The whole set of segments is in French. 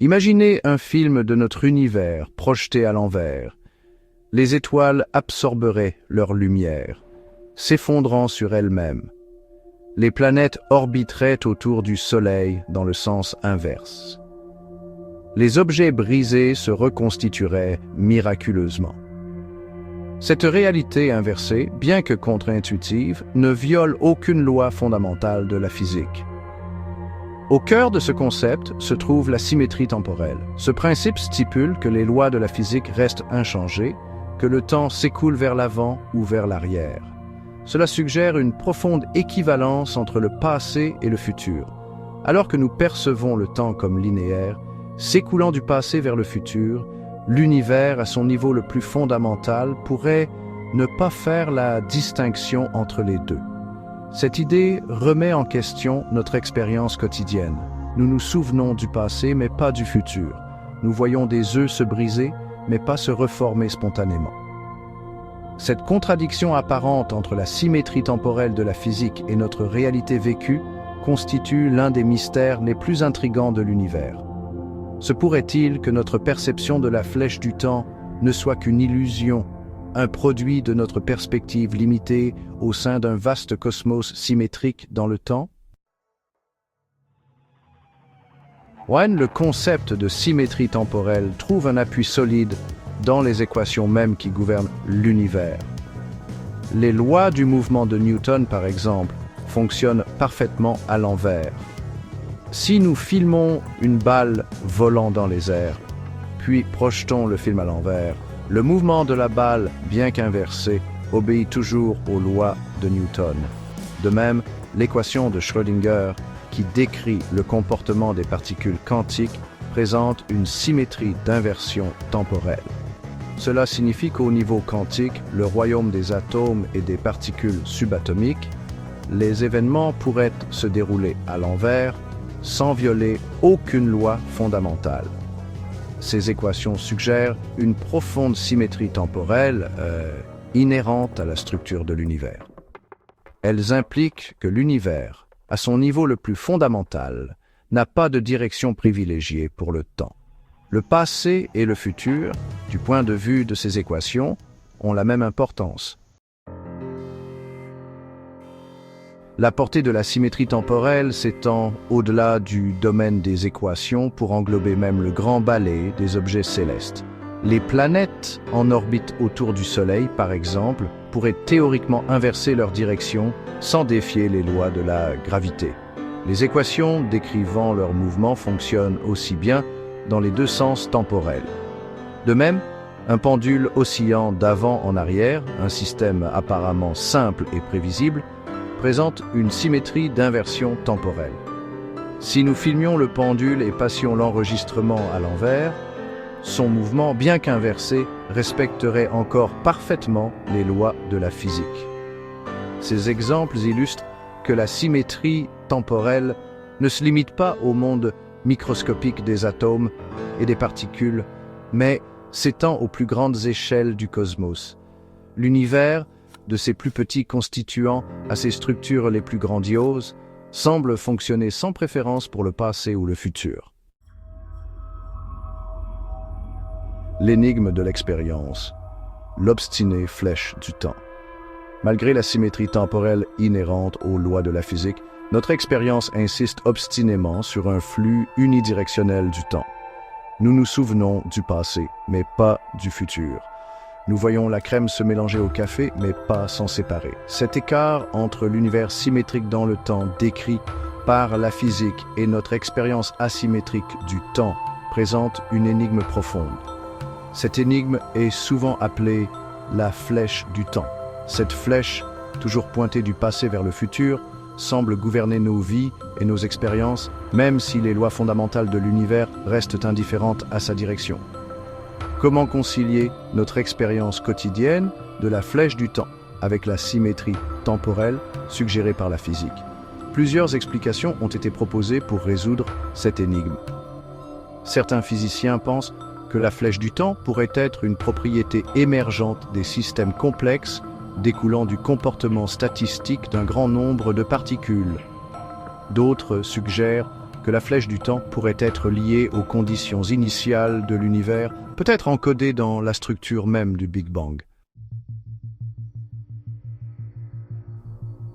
Imaginez un film de notre univers projeté à l'envers. Les étoiles absorberaient leur lumière, s'effondrant sur elles-mêmes. Les planètes orbiteraient autour du Soleil dans le sens inverse. Les objets brisés se reconstitueraient miraculeusement. Cette réalité inversée, bien que contre-intuitive, ne viole aucune loi fondamentale de la physique. Au cœur de ce concept se trouve la symétrie temporelle. Ce principe stipule que les lois de la physique restent inchangées, que le temps s'écoule vers l'avant ou vers l'arrière. Cela suggère une profonde équivalence entre le passé et le futur. Alors que nous percevons le temps comme linéaire, s'écoulant du passé vers le futur, l'univers, à son niveau le plus fondamental, pourrait ne pas faire la distinction entre les deux. Cette idée remet en question notre expérience quotidienne. Nous nous souvenons du passé, mais pas du futur. Nous voyons des œufs se briser, mais pas se reformer spontanément. Cette contradiction apparente entre la symétrie temporelle de la physique et notre réalité vécue constitue l'un des mystères les plus intrigants de l'univers. Se pourrait-il que notre perception de la flèche du temps ne soit qu'une illusion, un produit de notre perspective limitée au sein d'un vaste cosmos symétrique dans le temps? Le concept de symétrie temporelle trouve un appui solide dans les équations mêmes qui gouvernent l'univers. Les lois du mouvement de Newton, par exemple, fonctionnent parfaitement à l'envers. Si nous filmons une balle volant dans les airs, puis projetons le film à l'envers, le mouvement de la balle, bien qu'inversé, obéit toujours aux lois de Newton. De même, l'équation de Schrödinger, qui décrit le comportement des particules quantiques, présente une symétrie d'inversion temporelle. Cela signifie qu'au niveau quantique, le royaume des atomes et des particules subatomiques, les événements pourraient se dérouler à l'envers, sans violer aucune loi fondamentale. Ces équations suggèrent une profonde symétrie temporelle inhérente à la structure de l'univers. Elles impliquent que l'univers, à son niveau le plus fondamental, n'a pas de direction privilégiée pour le temps. Le passé et le futur, du point de vue de ces équations, ont la même importance. La portée de la symétrie temporelle s'étend au-delà du domaine des équations pour englober même le grand balai des objets célestes. Les planètes en orbite autour du Soleil, par exemple, pourraient théoriquement inverser leur direction sans défier les lois de la gravité. Les équations décrivant leur mouvement fonctionnent aussi bien dans les deux sens temporels. De même, un pendule oscillant d'avant en arrière, un système apparemment simple et prévisible, présente une symétrie d'inversion temporelle. Si nous filmions le pendule et passions l'enregistrement à l'envers, son mouvement, bien qu'inversé, respecterait encore parfaitement les lois de la physique. Ces exemples illustrent que la symétrie temporelle ne se limite pas au monde microscopique des atomes et des particules, mais s'étend aux plus grandes échelles du cosmos. L'univers, de ses plus petits constituants à ses structures les plus grandioses, semble fonctionner sans préférence pour le passé ou le futur. L'énigme de l'expérience, l'obstinée flèche du temps. Malgré la symétrie temporelle inhérente aux lois de la physique, notre expérience insiste obstinément sur un flux unidirectionnel du temps. Nous nous souvenons du passé, mais pas du futur. Nous voyons la crème se mélanger au café, mais pas s'en séparer. Cet écart entre l'univers symétrique dans le temps décrit par la physique et notre expérience asymétrique du temps présente une énigme profonde. Cette énigme est souvent appelée la flèche du temps. Cette flèche, toujours pointée du passé vers le futur, semble gouverner nos vies et nos expériences, même si les lois fondamentales de l'univers restent indifférentes à sa direction. Comment concilier notre expérience quotidienne de la flèche du temps avec la symétrie temporelle suggérée par la physique? Plusieurs explications ont été proposées pour résoudre cette énigme. Certains physiciens pensent que la flèche du temps pourrait être une propriété émergente des systèmes complexes découlant du comportement statistique d'un grand nombre de particules. D'autres suggèrent que la flèche du temps pourrait être liée aux conditions initiales de l'univers, peut-être encodée dans la structure même du Big Bang.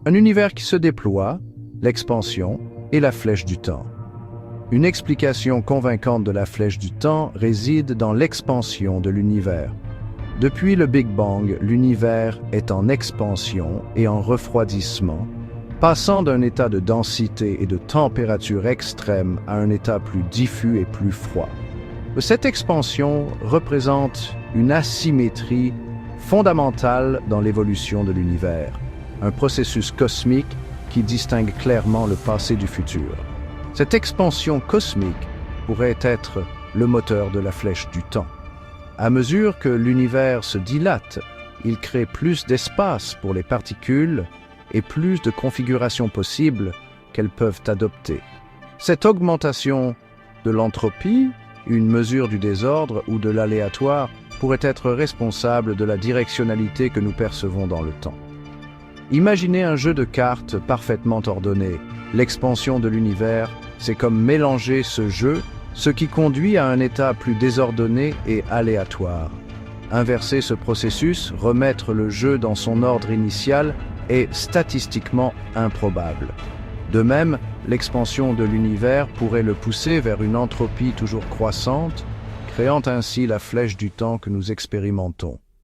Un univers qui se déploie, l'expansion et la flèche du temps. Une explication convaincante de la flèche du temps réside dans l'expansion de l'univers. Depuis le Big Bang, l'univers est en expansion et en refroidissement, passant d'un état de densité et de température extrême à un état plus diffus et plus froid. Cette expansion représente une asymétrie fondamentale dans l'évolution de l'univers, un processus cosmique qui distingue clairement le passé du futur. Cette expansion cosmique pourrait être le moteur de la flèche du temps. À mesure que l'univers se dilate, il crée plus d'espace pour les particules et plus de configurations possibles qu'elles peuvent adopter. Cette augmentation de l'entropie, une mesure du désordre ou de l'aléatoire, pourrait être responsable de la directionnalité que nous percevons dans le temps. Imaginez un jeu de cartes parfaitement ordonné. L'expansion de l'univers, c'est comme mélanger ce jeu, ce qui conduit à un état plus désordonné et aléatoire. Inverser ce processus, remettre le jeu dans son ordre initial, est statistiquement improbable. De même, l'expansion de l'univers pourrait le pousser vers une entropie toujours croissante, créant ainsi la flèche du temps que nous expérimentons.